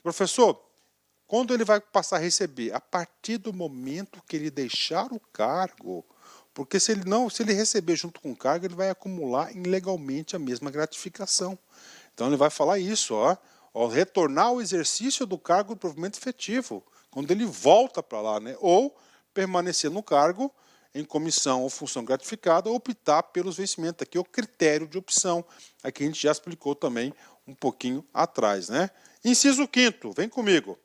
Professor, quando ele vai passar a receber? A partir do momento que ele deixar o cargo. Porque se ele receber junto com o cargo, ele vai acumular ilegalmente a mesma gratificação. Então ele vai falar isso, ó, retornar ao exercício do cargo de provimento efetivo, quando ele volta para lá, né? Ou permanecer no cargo em comissão ou função gratificada, ou optar pelos vencimentos. Aqui é o critério de opção. Aqui a gente já explicou também um pouquinho atrás, né? Inciso 5º, vem comigo.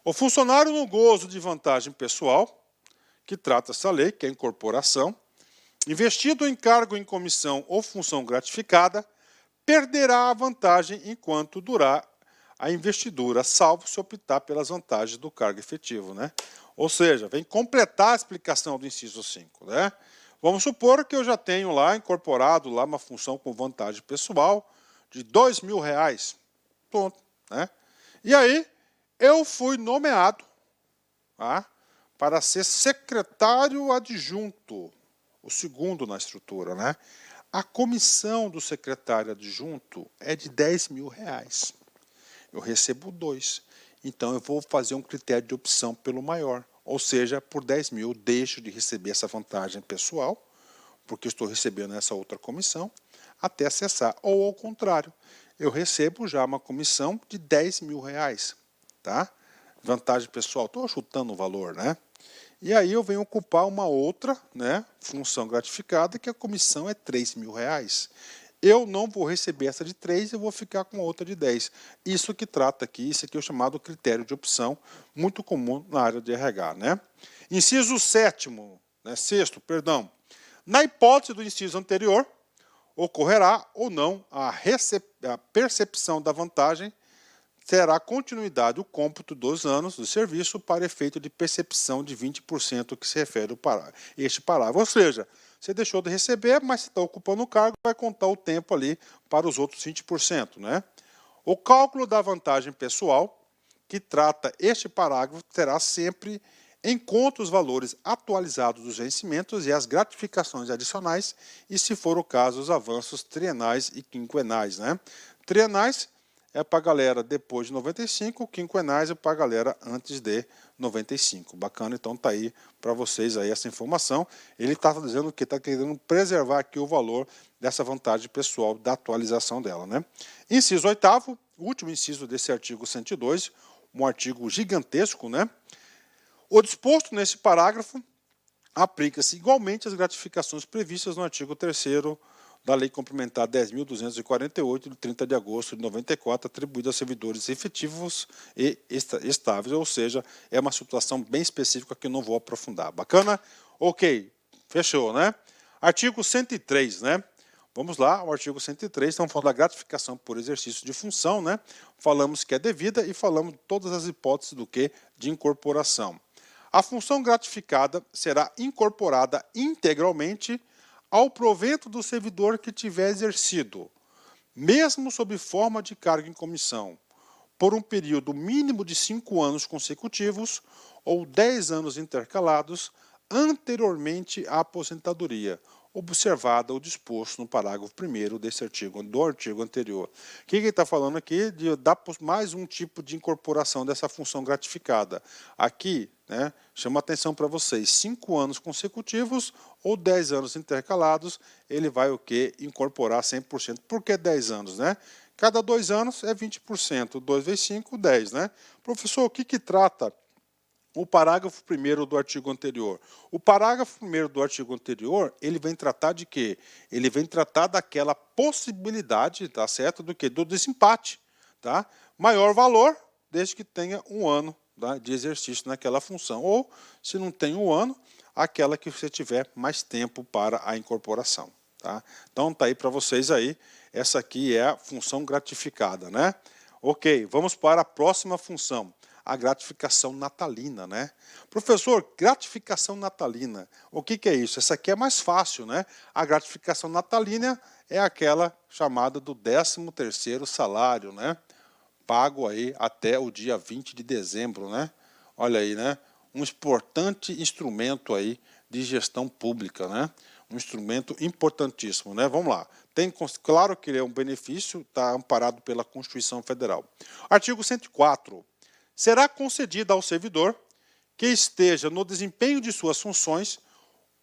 O funcionário no gozo de vantagem pessoal, que trata essa lei, que é a incorporação, investido em cargo em comissão ou função gratificada, perderá a vantagem enquanto durar a investidura, salvo se optar pelas vantagens do cargo efetivo, né? Ou seja, vem completar a explicação do inciso 5, né? Vamos supor que eu já tenho lá incorporado lá uma função com vantagem pessoal de R$2.000, pronto, né? E aí eu fui nomeado, tá? Para ser secretário adjunto, o segundo na estrutura, né? A comissão do secretário adjunto é de R$ 10.000. Eu recebo 2. Então, eu vou fazer um critério de opção pelo maior. Ou seja, por 10.000 eu deixo de receber essa vantagem pessoal, porque estou recebendo essa outra comissão, até acessar. Ou ao contrário, eu recebo já uma comissão de R$ 10.000. Tá? Vantagem pessoal, estou chutando o valor, né? E aí eu venho ocupar uma outra, né, função gratificada, que a comissão é R$ 3.000. Eu não vou receber essa de 3, eu vou ficar com a outra de 10. Isso que trata aqui, isso aqui é o chamado critério de opção, muito comum na área de RH, né? Inciso 7º, né, 6º, perdão. Na hipótese do inciso anterior, ocorrerá ou não a percepção da vantagem, terá continuidade o cômputo dos anos do serviço para efeito de percepção de 20% que se refere a este parágrafo. Ou seja, você deixou de receber, mas você está ocupando o cargo, vai contar o tempo ali para os outros 20%. Né? O cálculo da vantagem pessoal, que trata este parágrafo, terá sempre em conta os valores atualizados dos vencimentos e as gratificações adicionais, e, se for o caso, os avanços trienais e quinquenais. Né? Trienais é para a galera depois de 95, quinquenais é para a galera antes de 95. Bacana, então está aí para vocês aí essa informação. Ele está dizendo que está querendo preservar aqui o valor dessa vantagem pessoal da atualização dela. Né? Inciso 8º, último inciso desse artigo 102, um artigo gigantesco, né? O disposto nesse parágrafo aplica-se igualmente às gratificações previstas no artigo 3º da Lei Complementar 10.248, de 30 de agosto de 94, atribuída aos servidores efetivos e estáveis, ou seja, é uma situação bem específica que eu não vou aprofundar. Bacana? Ok, fechou, né? Artigo 103, né? Vamos lá, o artigo 103, estamos falando da gratificação por exercício de função, né? Falamos que é devida e falamos de todas as hipóteses do que? De incorporação. A função gratificada será incorporada integralmente ao provento do servidor que tiver exercido, mesmo sob forma de cargo em comissão, por um período mínimo de 5 anos consecutivos ou 10 anos intercalados anteriormente à aposentadoria, observado o disposto no parágrafo 1º desse artigo, do artigo anterior. O que ele está falando aqui? De dar mais um tipo de incorporação dessa função gratificada. Aqui, né, chama atenção para vocês, 5 anos consecutivos ou 10 anos intercalados, ele vai o quê? Incorporar 100%. Por que 10 anos, né? Cada 2 anos é 20%, 2 vezes 5, 10, né? Professor, o que trata o parágrafo 1º do artigo anterior? O parágrafo 1º do artigo anterior, ele vem tratar de quê? Ele vem tratar daquela possibilidade, tá certo? Do quê? Do desempate, tá? Maior valor, desde que tenha 1 ano, tá, de exercício naquela função. Ou, se não tem 1 ano, aquela que você tiver mais tempo para a incorporação. Tá? Então, está aí para vocês aí. Essa aqui é a função gratificada, né? Ok, vamos para a próxima função, a gratificação natalina, né? Professor, gratificação natalina, o que é isso? Essa aqui é mais fácil, né? A gratificação natalina é aquela chamada do 13º salário, né? Pago aí até o dia 20 de dezembro, né? Olha aí, né? Um importante instrumento aí de gestão pública, né? Um instrumento importantíssimo, né? Vamos lá. Claro que ele é um benefício, está amparado pela Constituição Federal. Artigo 104. Será concedida ao servidor que esteja no desempenho de suas funções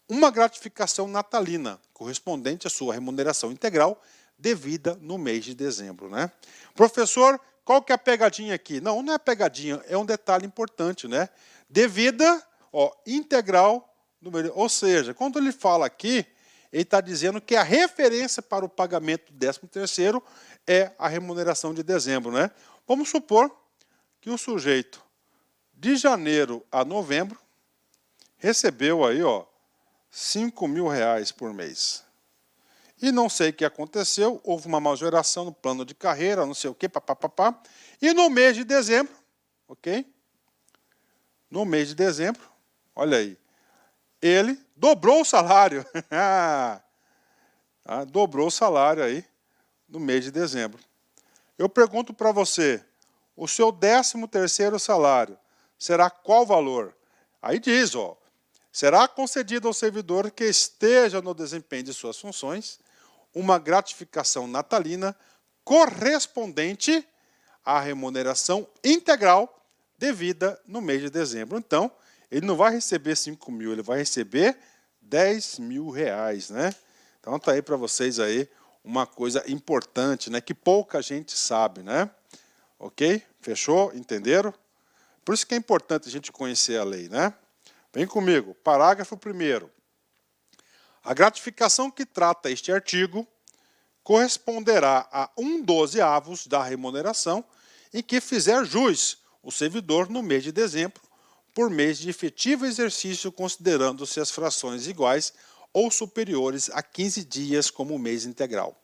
uma gratificação natalina, correspondente à sua remuneração integral, devida no mês de dezembro, né? Professor, qual que é a pegadinha aqui? Não, não é pegadinha, é um detalhe importante, né? Devida, ó, integral, ou seja, quando ele fala aqui, ele está dizendo que a referência para o pagamento do 13º é a remuneração de dezembro, né? Vamos supor que o sujeito, de janeiro a novembro, recebeu aí, ó, R$ 5.000 por mês. E não sei o que aconteceu, houve uma majoração no plano de carreira, não sei o que, papapá. E no mês de dezembro, ok? No mês de dezembro, olha aí, ele dobrou o salário. Dobrou o salário aí no mês de dezembro. Eu pergunto para você, o seu 13º salário será qual valor? Aí diz, ó, será concedido ao servidor que esteja no desempenho de suas funções uma gratificação natalina correspondente à remuneração integral devida no mês de dezembro. Então, ele não vai receber 5 mil, ele vai receber 10 mil reais, né? Então tá aí para vocês aí uma coisa importante, né? Que pouca gente sabe, né? Ok? Fechou? Entenderam? Por isso que é importante a gente conhecer a lei, né? Vem comigo. Parágrafo 1º. A gratificação que trata este artigo corresponderá a 1/12 da remuneração em que fizer jus o servidor no mês de dezembro, por mês de efetivo exercício, considerando-se as frações iguais ou superiores a 15 dias como mês integral.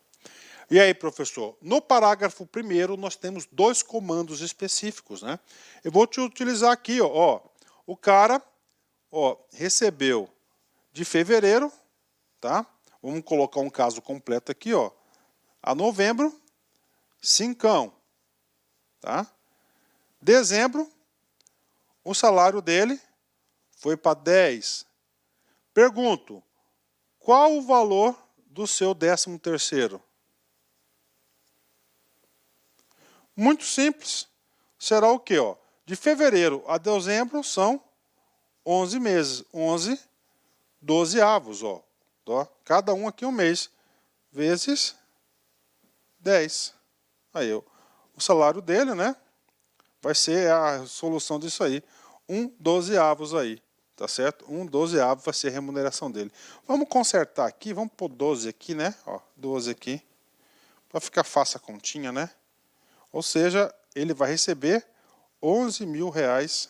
E aí, professor, no parágrafo 1º nós temos 2 comandos específicos, né? Eu vou te utilizar aqui, ó. O cara, ó, recebeu de fevereiro, tá? Vamos colocar um caso completo aqui, ó. A novembro, 5, tá? Dezembro, o salário dele foi para 10. Pergunto, qual o valor do seu 13º? Muito simples. Será o quê? Ó? De fevereiro a dezembro são 11 meses. 11/12. Ó. Cada um aqui um mês. Vezes 10. Aí, ó. O salário dele, né? Vai ser a solução disso aí. 1/12 aí. Tá certo? 1/12 vai ser a remuneração dele. Vamos consertar aqui. Vamos pôr 12 aqui, né? Ó, 12 aqui. Para ficar fácil a continha, né? Ou seja, ele vai receber 11 mil reais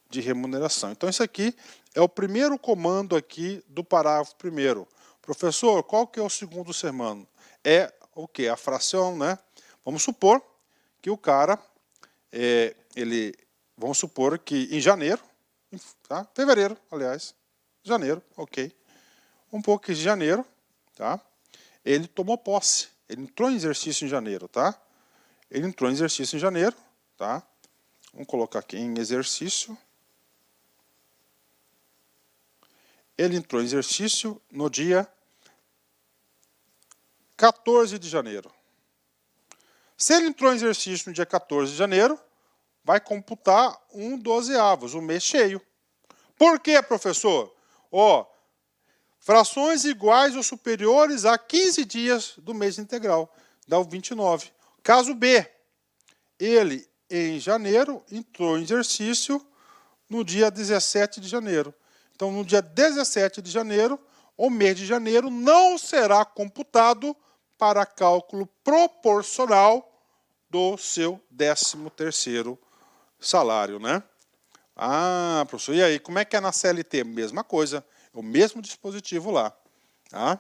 de remuneração. Então, isso aqui é o primeiro comando aqui do parágrafo 1º. Professor, qual que é o segundo sermão? É o quê? A fração, né? Vamos supor que o cara, vamos supor que em janeiro, tá? Fevereiro, aliás, janeiro, ok. Um pouco de janeiro, tá? Ele tomou posse, ele entrou em exercício em janeiro, tá? Ele entrou em exercício em janeiro, tá? Vamos colocar aqui em exercício. Ele entrou em exercício no dia 14 de janeiro. Se ele entrou em exercício no dia 14 de janeiro, vai computar 1/12, o mês cheio. Por quê, professor? Ó, frações iguais ou superiores a 15 dias do mês integral. Dá o 29. Caso B, ele, em janeiro, entrou em exercício no dia 17 de janeiro. Então, no dia 17 de janeiro, o mês de janeiro não será computado para cálculo proporcional do seu 13º salário, né? Ah, professor, e aí, como é que é na CLT? Mesma coisa, é o mesmo dispositivo lá. Tá?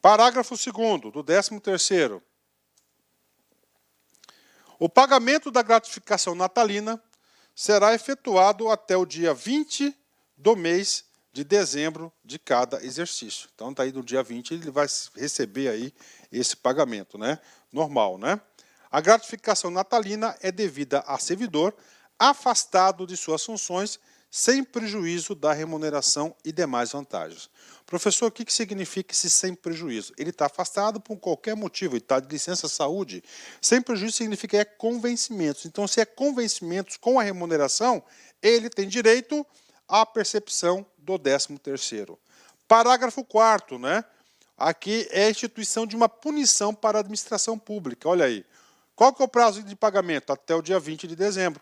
Parágrafo 2º do 13º. O pagamento da gratificação natalina será efetuado até o dia 20 do mês de dezembro de cada exercício. Então, daí no dia 20 ele vai receber aí esse pagamento, né? Normal, né? A gratificação natalina é devida a servidor afastado de suas funções sem prejuízo da remuneração e demais vantagens. Professor, o que significa esse sem prejuízo? Ele está afastado por qualquer motivo, ele está de licença saúde. Sem prejuízo significa convencimentos. Então, se é convencimentos com a remuneração, ele tem direito à percepção do 13º. Parágrafo 4º, né? Aqui é a instituição de uma punição para a administração pública. Olha aí. Qual que é o prazo de pagamento? Até o dia 20 de dezembro.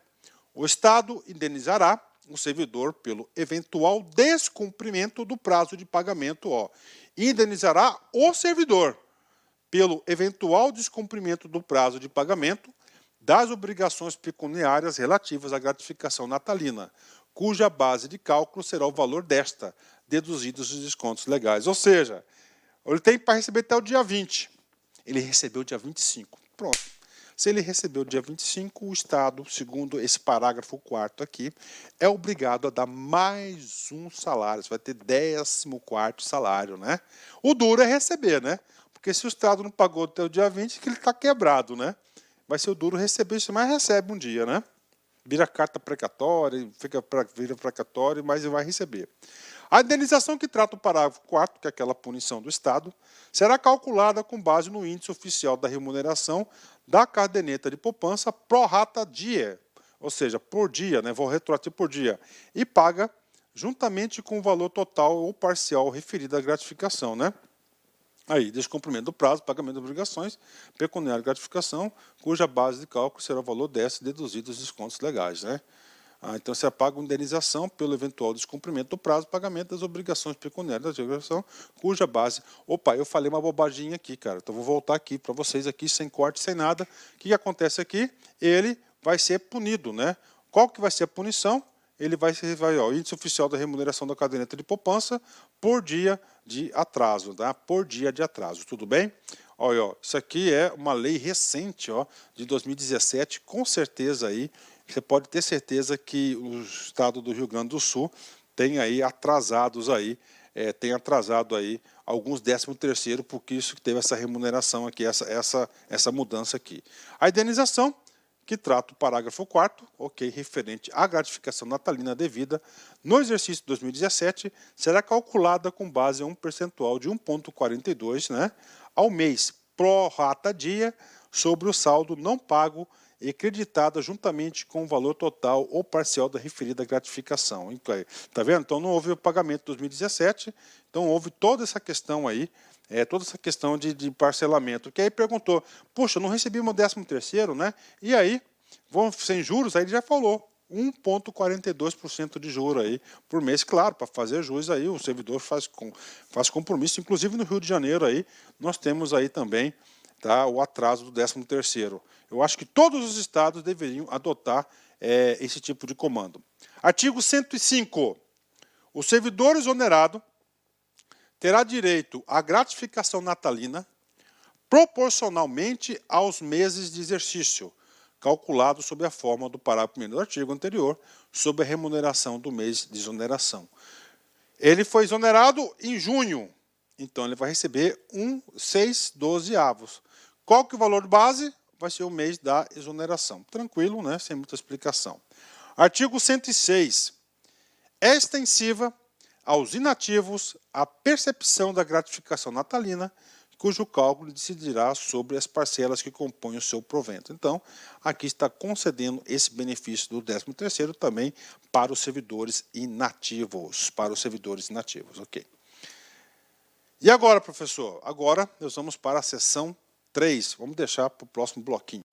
O Estado indenizará o servidor pelo eventual descumprimento do prazo de pagamento. Ó. Indenizará o servidor pelo eventual descumprimento do prazo de pagamento das obrigações pecuniárias relativas à gratificação natalina, cuja base de cálculo será o valor desta, deduzidos os descontos legais. Ou seja, ele tem para receber até o dia 20. Ele recebeu dia 25. Pronto. Se ele recebeu dia 25, o Estado, segundo esse parágrafo 4º aqui, é obrigado a dar mais um salário. Você vai ter 14º salário, né? O duro é receber, né? Porque se o Estado não pagou até o dia 20, que ele está quebrado, né? Vai ser o duro receber isso, mas recebe um dia, né? Vira carta precatória, vira precatório, mas ele vai receber. A indenização que trata o parágrafo 4º, que é aquela punição do Estado, será calculada com base no índice oficial da remuneração da caderneta de poupança pro rata die, ou seja, por dia, né, vou retroativo por dia, e paga juntamente com o valor total ou parcial referido à gratificação, né? Aí, descumprimento do prazo, pagamento de obrigações, pecuniária de gratificação, cuja base de cálculo será o valor desse deduzido os descontos legais, né? Então, você paga uma indenização pelo eventual descumprimento do prazo, pagamento das obrigações pecuniárias da gratificação, cuja base... Opa, eu falei uma bobaginha aqui, cara. Então, vou voltar aqui para vocês, aqui sem corte, sem nada. O que acontece aqui? Ele vai ser punido, né? Qual que vai ser a punição? Ele vai ser o índice oficial da remuneração da caderneta de poupança por dia de atraso, tá? Por dia de atraso, tudo bem? Olha, ó, isso aqui é uma lei recente, ó, de 2017, com certeza aí, você pode ter certeza que o estado do Rio Grande do Sul tem aí atrasados aí, tem atrasado aí alguns 13º, porque isso que teve essa remuneração aqui, essa mudança aqui. A indenização, que trata o parágrafo 4º, ok, referente à gratificação natalina devida no exercício de 2017, será calculada com base em um percentual de 1,42, né, ao mês, pro rata dia, sobre o saldo não pago e creditada juntamente com o valor total ou parcial da referida gratificação. Tá vendo? Então não houve o pagamento de 2017, então houve toda essa questão aí, toda essa questão de parcelamento, que aí perguntou, puxa, não recebi meu 13º, né? E aí, vão sem juros, aí ele já falou, 1,42% de juro aí por mês, claro, para fazer jus aí, o servidor faz compromisso, inclusive no Rio de Janeiro aí, nós temos aí também, tá, o atraso do 13º. Eu acho que todos os estados deveriam adotar esse tipo de comando. Artigo 105. O servidor exonerado terá direito à gratificação natalina proporcionalmente aos meses de exercício, calculado sob a forma do parágrafo 1º do artigo anterior, sobre a remuneração do mês de exoneração. Ele foi exonerado em junho, então ele vai receber 6/12. Qual que é o valor de base? Vai ser o mês da exoneração. Tranquilo, né? Sem muita explicação. Artigo 106. É extensiva aos inativos a percepção da gratificação natalina, cujo cálculo decidirá sobre as parcelas que compõem o seu provento. Então, aqui está concedendo esse benefício do 13º também para os servidores inativos. Ok. E agora, professor? Agora nós vamos para a seção 3. Vamos deixar para o próximo bloquinho.